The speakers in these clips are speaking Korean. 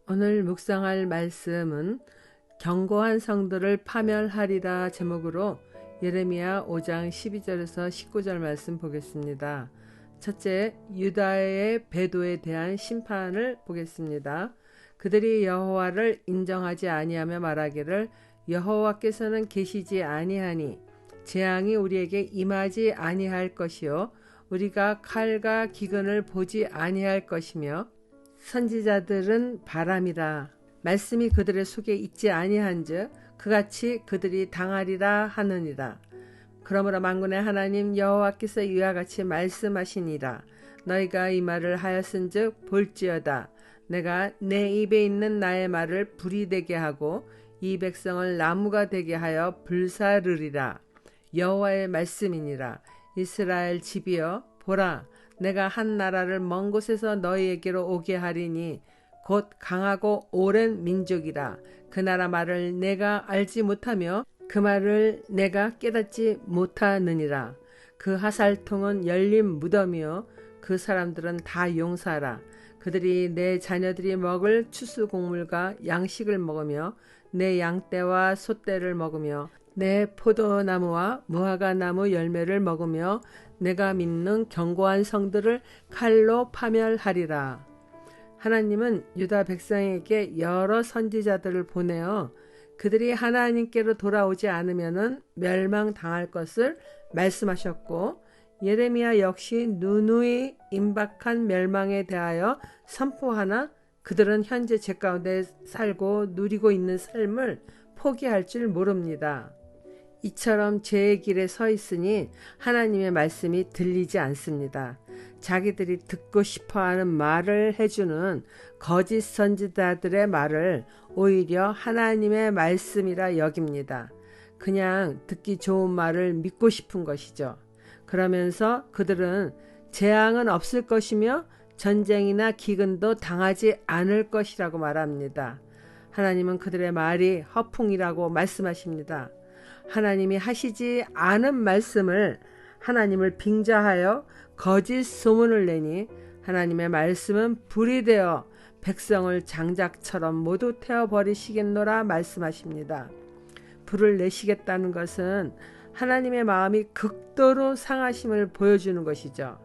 오늘 묵상할 말씀은 견고한 성들을 파멸하리라 제목으로 예레미야 5장 12절에서 19절 말씀 보겠습니다. 첫째, 유다의 배도에 대한 심판을 보겠습니다. 그들이 여호와를 인정하지 아니하며 말하기를 여호와께서는 계시지 아니하니 재앙이 우리에게 임하지 아니할 것이요 우리가 칼과 기근을 보지 아니할 것이며 선지자들은 바람이라 말씀이 그들의 속에 있지 아니한즉 그같이 그들이 당하리라 하느니라. 그러므로 만군의 하나님 여호와께서 이와 같이 말씀하시니라. 너희가 이 말을 하였은즉 볼지어다 내가 내 입에 있는 나의 말을 불이 되게 하고 이 백성을 나무가 되게 하여 불사르리라. 여호와의 말씀이니라. 이스라엘 집이여 보라 내가 한 나라를 먼 곳에서 너희에게로 오게 하리니 곧 강하고 오랜 민족이라. 그 나라 말을 내가 알지 못하며 그 말을 내가 깨닫지 못하느니라. 그 하살통은 열린 무덤이요 그 사람들은 다 용사라. 그들이 내 자녀들이 먹을 추수곡물과 양식을 먹으며 내 양떼와 소떼를 먹으며 내 포도나무와 무화과나무 열매를 먹으며 내가 믿는 견고한 성들을 칼로 파멸하리라. 하나님은 유다 백성에게 여러 선지자들을 보내어 그들이 하나님께로 돌아오지 않으면 멸망당할 것을 말씀하셨고 예레미야 역시 누누이 임박한 멸망에 대하여 선포하나 그들은 현재 제 가운데 살고 누리고 있는 삶을 포기할 줄 모릅니다. 이처럼 죄의 길에 서 있으니 하나님의 말씀이 들리지 않습니다. 자기들이 듣고 싶어하는 말을 해주는 거짓 선지자들의 말을 오히려 하나님의 말씀이라 여깁니다. 그냥 듣기 좋은 말을 믿고 싶은 것이죠. 그러면서 그들은 재앙은 없을 것이며 전쟁이나 기근도 당하지 않을 것이라고 말합니다. 하나님은 그들의 말이 허풍이라고 말씀하십니다. 하나님이 하시지 않은 말씀을 하나님을 빙자하여 거짓 소문을 내니 하나님의 말씀은 불이 되어 백성을 장작처럼 모두 태워버리시겠노라 말씀하십니다. 불을 내시겠다는 것은 하나님의 마음이 극도로 상하심을 보여주는 것이죠.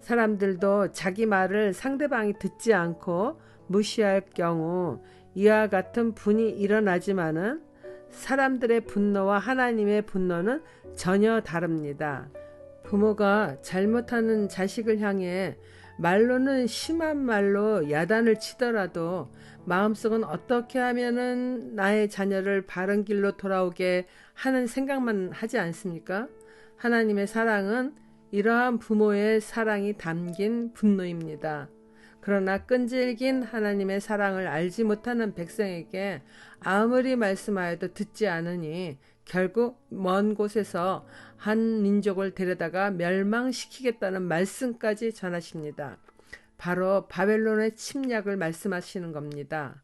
사람들도 자기 말을 상대방이 듣지 않고 무시할 경우 이와 같은 분이 일어나지만은 사람들의 분노와 하나님의 분노는 전혀 다릅니다. 부모가 잘못하는 자식을 향해 말로는 심한 말로 야단을 치더라도 마음속은 어떻게 하면은 나의 자녀를 바른 길로 돌아오게 하는 생각만 하지 않습니까? 하나님의 사랑은 이러한 부모의 사랑이 담긴 분노입니다. 그러나 끈질긴 하나님의 사랑을 알지 못하는 백성에게 아무리 말씀하여도 듣지 않으니 결국 먼 곳에서 한 민족을 데려다가 멸망시키겠다는 말씀까지 전하십니다. 바로 바벨론의 침략을 말씀하시는 겁니다.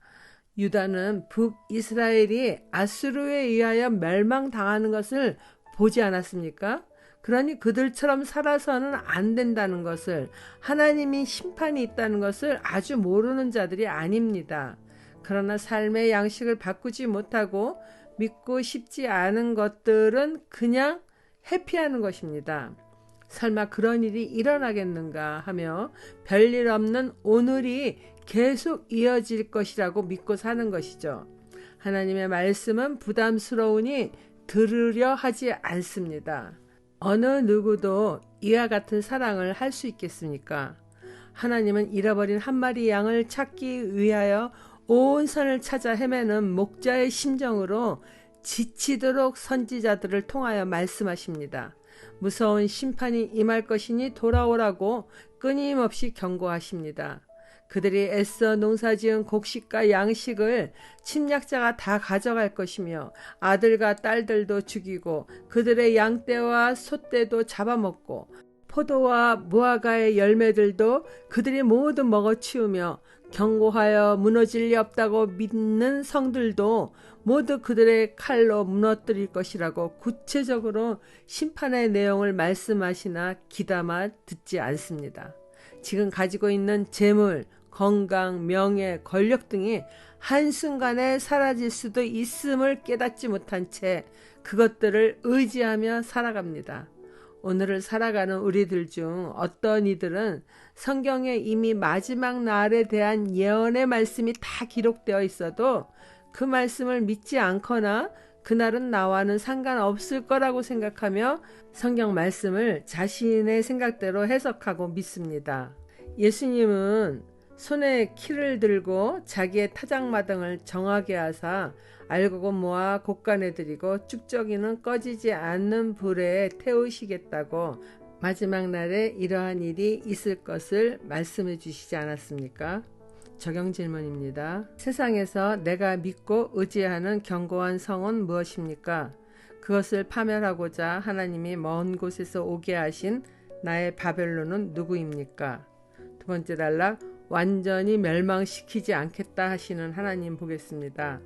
유다는 북이스라엘이 아수르에 의하여 멸망당하는 것을 보지 않았습니까? 그러니 그들처럼 살아서는 안 된다는 것을, 하나님이 심판이 있다는 것을 아주 모르는 자들이 아닙니다. 그러나 삶의 양식을 바꾸지 못하고 믿고 싶지 않은 것들은 그냥 회피하는 것입니다. 설마 그런 일이 일어나겠는가 하며 별일 없는 오늘이 계속 이어질 것이라고 믿고 사는 것이죠. 하나님의 말씀은 부담스러우니 들으려 하지 않습니다. 어느 누구도 이와 같은 사랑을 할 수 있겠습니까? 하나님은 잃어버린 한 마리 양을 찾기 위하여 온 산을 찾아 헤매는 목자의 심정으로 지치도록 선지자들을 통하여 말씀하십니다. 무서운 심판이 임할 것이니 돌아오라고 끊임없이 경고하십니다. 그들이 애써 농사지은 곡식과 양식을 침략자가 다 가져갈 것이며 아들과 딸들도 죽이고 그들의 양떼와 소떼도 잡아먹고 포도와 무화과의 열매들도 그들이 모두 먹어치우며 경고하여 무너질 리 없다고 믿는 성들도 모두 그들의 칼로 무너뜨릴 것이라고 구체적으로 심판의 내용을 말씀하시나 귀담아 듣지 않습니다. 지금 가지고 있는 재물, 건강, 명예, 권력 등이 한순간에 사라질 수도 있음을 깨닫지 못한 채 그것들을 의지하며 살아갑니다. 오늘을 살아가는 우리들 중 어떤 이들은 성경에 이미 마지막 날에 대한 예언의 말씀이 다 기록되어 있어도 그 말씀을 믿지 않거나 그날은 나와는 상관없을 거라고 생각하며 성경 말씀을 자신의 생각대로 해석하고 믿습니다. 예수님은 손에 키를 들고 자기의 타작마당을 정하게 하사 알곡은 모아 곡간에 들이고 쭉저기는 꺼지지 않는 불에 태우시겠다고 마지막 날에 이러한 일이 있을 것을 말씀해 주시지 않았습니까? 적용 질문입니다. 세상에서 내가 믿고 의지하는 견고한 성은 무엇입니까? 그것을 파멸하고자 하나님이 먼 곳에서 오게 하신 나의 바벨론은 누구입니까? 두 번째 단락, 완전히 멸망시키지 않겠다 하시는 하나님 보겠습니다.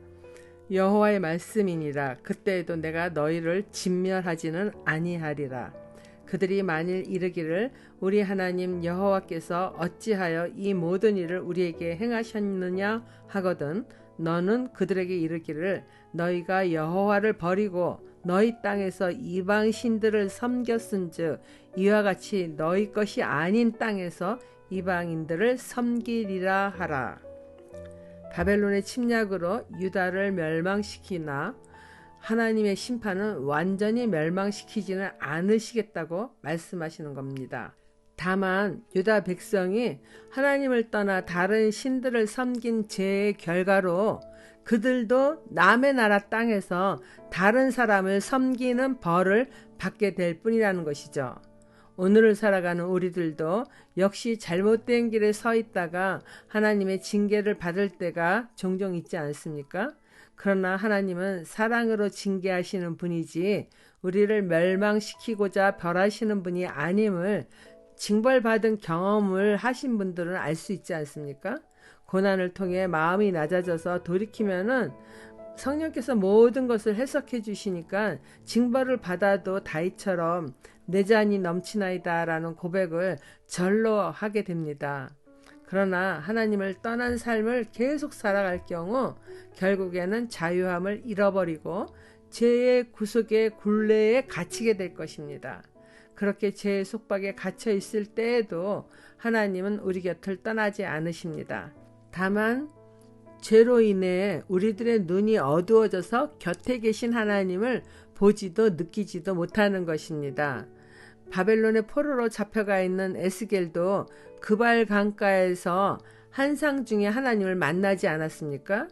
여호와의 말씀이니라. 그때에도 내가 너희를 진멸하지는 아니하리라. 그들이 만일 이르기를 우리 하나님 여호와께서 어찌하여 이 모든 일을 우리에게 행하셨느냐 하거든 너는 그들에게 이르기를 너희가 여호와를 버리고 너희 땅에서 이방 신들을 섬겼은즉 이와 같이 너희 것이 아닌 땅에서 이방인들을 섬기리라 하라. 바벨론의 침략으로 유다를 멸망시키나 하나님의 심판은 완전히 멸망시키지는 않으시겠다고 말씀하시는 겁니다. 다만 유다 백성이 하나님을 떠나 다른 신들을 섬긴 죄의 결과로 그들도 남의 나라 땅에서 다른 사람을 섬기는 벌을 받게 될 뿐이라는 것이죠. 오늘을 살아가는 우리들도 역시 잘못된 길에 서 있다가 하나님의 징계를 받을 때가 종종 있지 않습니까? 그러나 하나님은 사랑으로 징계하시는 분이지 우리를 멸망시키고자 벌하시는 분이 아님을 징벌받은 경험을 하신 분들은 알 수 있지 않습니까? 고난을 통해 마음이 낮아져서 돌이키면은 성령께서 모든 것을 해석해 주시니까 징벌을 받아도 다윗처럼 내 잔이 넘치나이다 라는 고백을 절로 하게 됩니다. 그러나 하나님을 떠난 삶을 계속 살아갈 경우 결국에는 자유함을 잃어버리고 죄의 구속의 굴레에 갇히게 될 것입니다. 그렇게 죄의 속박에 갇혀 있을 때에도 하나님은 우리 곁을 떠나지 않으십니다. 다만 죄로 인해 우리들의 눈이 어두워져서 곁에 계신 하나님을 보지도 느끼지도 못하는 것입니다. 바벨론의 포로로 잡혀가 있는 에스겔도 그발 강가에서 한상 중에 하나님을 만나지 않았습니까?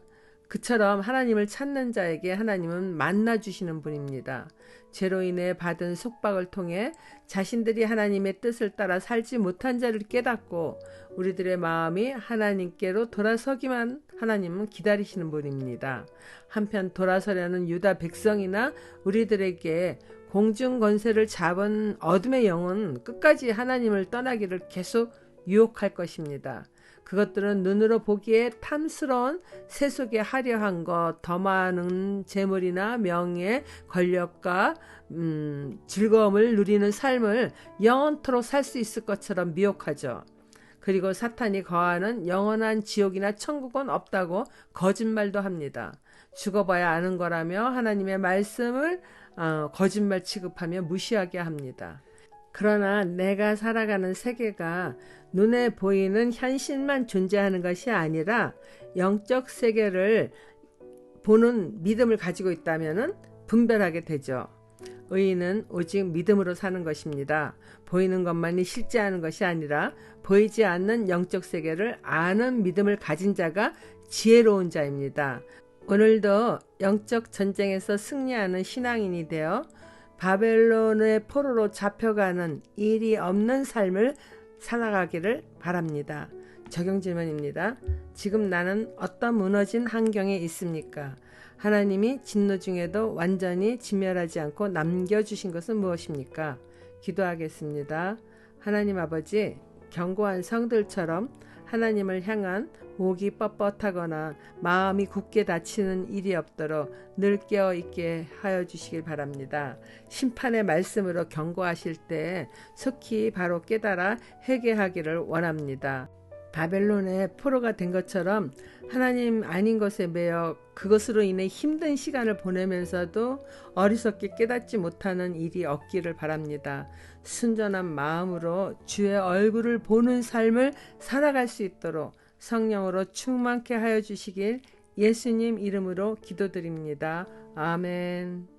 그처럼 하나님을 찾는 자에게 하나님은 만나주시는 분입니다. 죄로 인해 받은 속박을 통해 자신들이 하나님의 뜻을 따라 살지 못한 자를 깨닫고 우리들의 마음이 하나님께로 돌아서기만 하나님은 기다리시는 분입니다. 한편 돌아서려는 유다 백성이나 우리들에게 공중 권세를 잡은 어둠의 영은 끝까지 하나님을 떠나기를 계속 유혹할 것입니다. 그것들은 눈으로 보기에 탐스러운 세속의 화려한 것, 더 많은 재물이나 명예, 권력과 즐거움을 누리는 삶을 영원토록 살 수 있을 것처럼 미혹하죠. 그리고 사탄이 거하는 영원한 지옥이나 천국은 없다고 거짓말도 합니다. 죽어봐야 아는 거라며 하나님의 말씀을 거짓말 취급하며 무시하게 합니다. 그러나 내가 살아가는 세계가 눈에 보이는 현실만 존재하는 것이 아니라 영적 세계를 보는 믿음을 가지고 있다면 분별하게 되죠. 의인은 오직 믿음으로 사는 것입니다. 보이는 것만이 실제하는 것이 아니라 보이지 않는 영적 세계를 아는 믿음을 가진 자가 지혜로운 자입니다. 오늘도 영적 전쟁에서 승리하는 신앙인이 되어 바벨론의 포로로 잡혀가는 일이 없는 삶을 살아가기를 바랍니다. 적용 질문입니다. 지금 나는 어떤 무너진 환경에 있습니까? 하나님이 진노 중에도 완전히 진멸하지 않고 남겨주신 것은 무엇입니까? 기도하겠습니다. 하나님 아버지, 견고한 성들처럼 하나님을 향한 목이 뻣뻣하거나 마음이 굳게 닫히는 일이 없도록 늘 깨어 있게 하여 주시길 바랍니다. 심판의 말씀으로 경고하실 때 속히 바로 깨달아 회개하기를 원합니다. 바벨론의 포로가 된 것처럼 하나님 아닌 것에 매여 그것으로 인해 힘든 시간을 보내면서도 어리석게 깨닫지 못하는 일이 없기를 바랍니다. 순전한 마음으로 주의 얼굴을 보는 삶을 살아갈 수 있도록 성령으로 충만케 하여 주시길 예수님 이름으로 기도드립니다. 아멘.